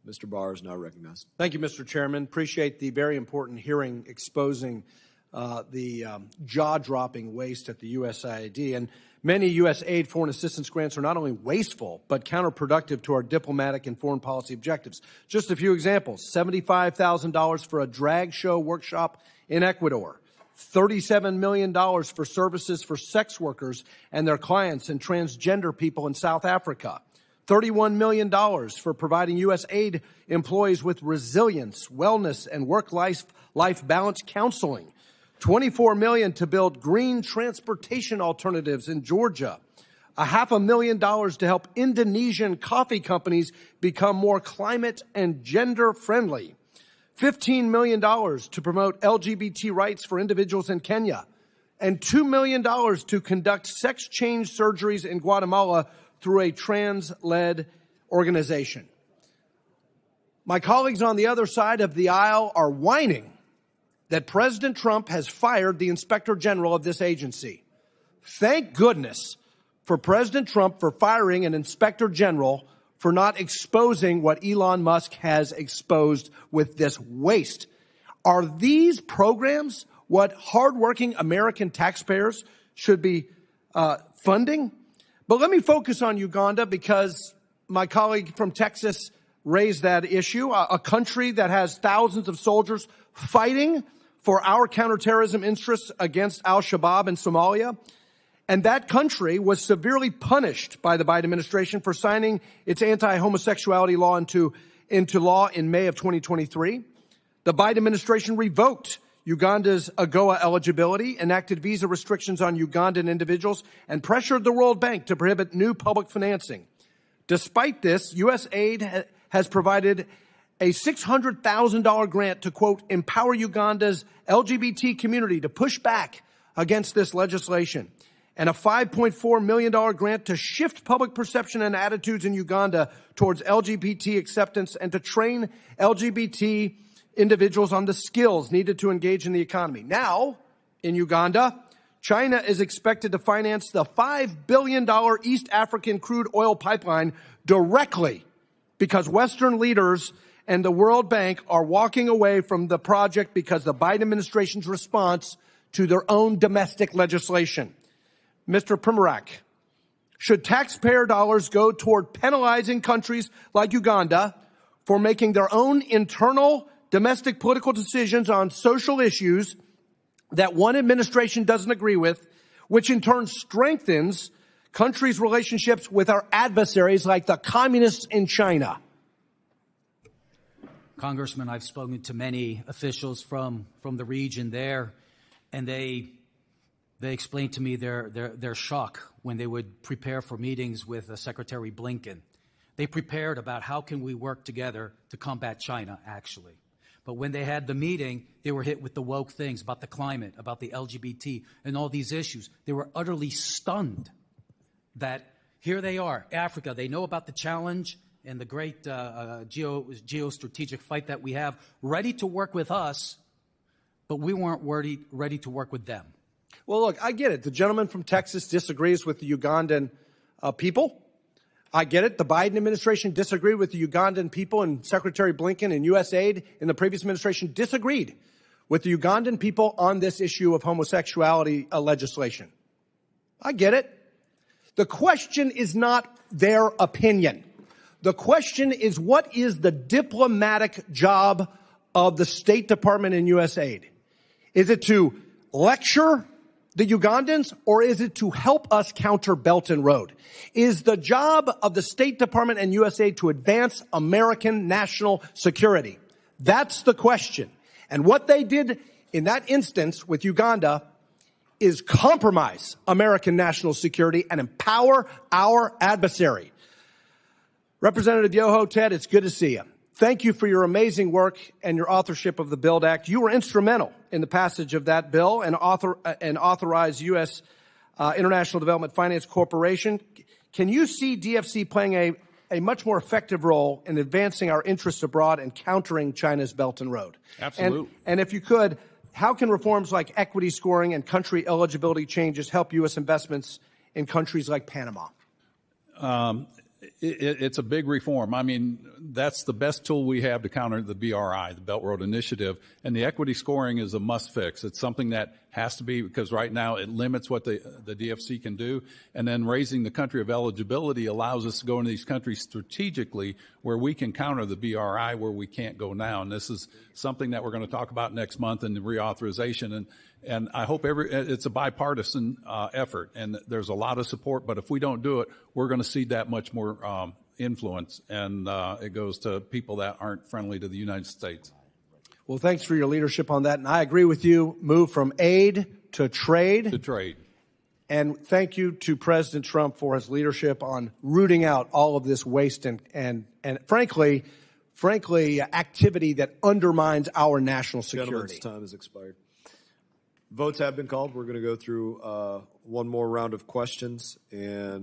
Mr. Barr is now recognized. Thank you, Mr. Chairman. Appreciate the very important hearing exposing the jaw-dropping waste at the USAID. And many USAID foreign assistance grants are not only wasteful, but counterproductive to our diplomatic and foreign policy objectives. Just a few examples: $75,000 for a drag show workshop in Ecuador, $37 million for services for sex workers and their clients and transgender people in South Africa, $31 million for providing USAID employees with resilience, wellness, and work-life balance counseling, $24 million to build green transportation alternatives in Georgia, $500,000 to help Indonesian coffee companies become more climate and gender-friendly, $15 million to promote LGBT rights for individuals in Kenya, and $2 million to conduct sex change surgeries in Guatemala through a trans-led organization. My colleagues on the other side of the aisle are whining that President Trump has fired the Inspector General of this agency. Thank goodness for President Trump for firing an Inspector General for not exposing what Elon Musk has exposed with this waste. Are these programs what hardworking American taxpayers should be funding? But let me focus on Uganda because my colleague from Texas raised that issue, a country that has thousands of soldiers fighting for our counterterrorism interests against al-Shabaab in Somalia. And that country was severely punished by the Biden administration for signing its anti-homosexuality law into law in May of 2023. The Biden administration revoked Uganda's AGOA eligibility, enacted visa restrictions on Ugandan individuals, and pressured the World Bank to prohibit new public financing. Despite this, USAID has provided a $600,000 grant to, quote, empower Uganda's LGBT community to push back against this legislation, and a $5.4 million grant to shift public perception and attitudes in Uganda towards LGBT acceptance and to train LGBT individuals on the skills needed to engage in the economy. Now, in Uganda, China is expected to finance the $5 billion East African crude oil pipeline directly because Western leaders and the World Bank are walking away from the project because the Biden administration's response to their own domestic legislation. Mr. Primorak, should taxpayer dollars go toward penalizing countries like Uganda for making their own internal domestic political decisions on social issues that one administration doesn't agree with, which in turn strengthens countries' relationships with our adversaries like the communists in China? Congressman, I've spoken to many officials from the region there, and they explained to me their shock when they would prepare for meetings with Secretary Blinken. They prepared about how can we work together to combat China, actually. But when they had the meeting, they were hit with the woke things about the climate, about the LGBT, and all these issues. They were utterly stunned that here they are, Africa. They know about the challenge and the great geostrategic fight that we have, ready to work with us, but we weren't ready to work with them. Well, look, I get it. The gentleman from Texas disagrees with the Ugandan people. I get it. The Biden administration disagreed with the Ugandan people, and Secretary Blinken and USAID in the previous administration disagreed with the Ugandan people on this issue of homosexuality legislation. I get it. The question is not their opinion. The question is, what is the diplomatic job of the State Department and USAID? Is it to lecture the Ugandans, or is it to help us counter Belt and Road? Is the job of the State Department and USAID to advance American national security? That's the question. And what they did in that instance with Uganda is compromise American national security and empower our adversary. Representative Yoho, Ted, it's good to see you. Thank you for your amazing work and your authorship of the BUILD Act. You were instrumental in the passage of that bill and authorized U.S. International Development Finance Corporation. Can you see DFC playing a much more effective role in advancing our interests abroad and countering China's Belt and Road? Absolutely. And if you could, how can reforms like equity scoring and country eligibility changes help U.S. investments in countries like Panama? It's a big reform. I mean, that's the best tool we have to counter the BRI, the Belt Road Initiative, and the equity scoring is a must fix. It's something that has to be, because right now it limits what the DFC can do, and then raising the country of eligibility allows us to go into these countries strategically where we can counter the BRI where we can't go now. And this is something that we're going to talk about next month in the reauthorization. And I hope it's a bipartisan effort, and there's a lot of support. But if we don't do it, we're going to see that much more influence, and it goes to people that aren't friendly to the United States. Well, thanks for your leadership on that. And I agree with you. Move from aid to trade. To trade. And thank you to President Trump for his leadership on rooting out all of this waste and frankly, activity that undermines our national security. Gentlemen's time has expired. Votes have been called. We're going to go through one more round of questions, and